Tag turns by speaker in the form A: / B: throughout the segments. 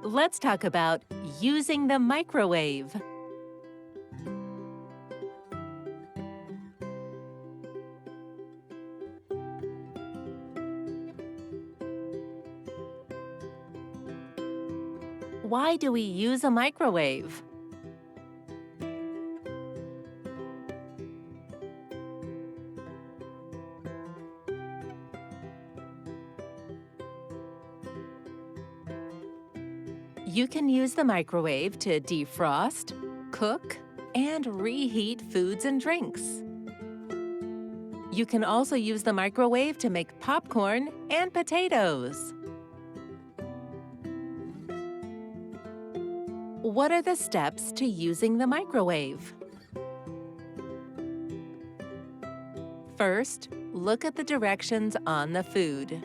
A: Let's talk about using the microwave. Why do we use a microwave? You can use the microwave to defrost, cook, and reheat foods and drinks. You can also use the microwave to make popcorn and potatoes. What are the steps to using the microwave? First, look at the directions on the food.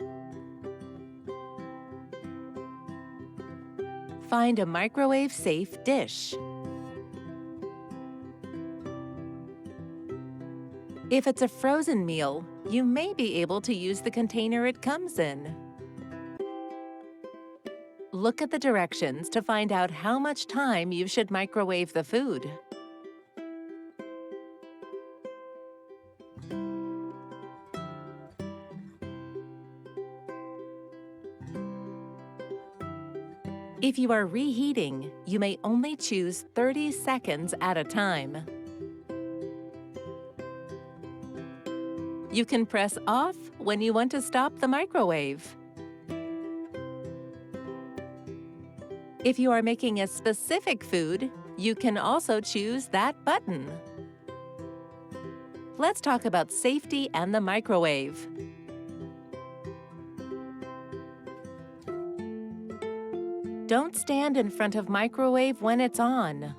A: Find a microwave-safe dish. If it's a frozen meal, you may be able to use the container it comes in. Look at the directions to find out how much time you should microwave the food. If you are reheating, you may only choose 30 seconds at a time. You can press off when you want to stop the microwave. If you are making a specific food, you can also choose that button. Let's talk about safety and the microwave. Don't stand in front of microwave when it's on.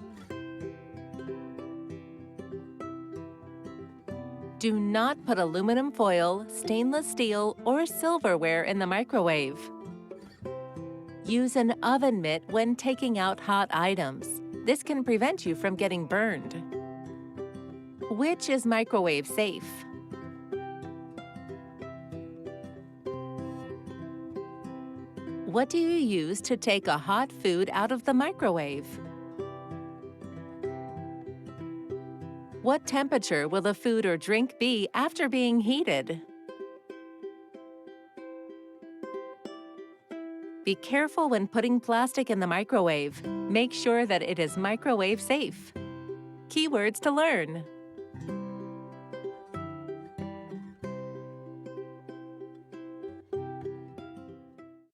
A: Do not put aluminum foil, stainless steel, or silverware in the microwave. Use an oven mitt when taking out hot items. This can prevent you from getting burned. Which is microwave safe? What do you use to take a hot food out of the microwave? What temperature will the food or drink be after being heated? Be careful when putting plastic in the microwave. Make sure that it is microwave safe. Keywords to learn.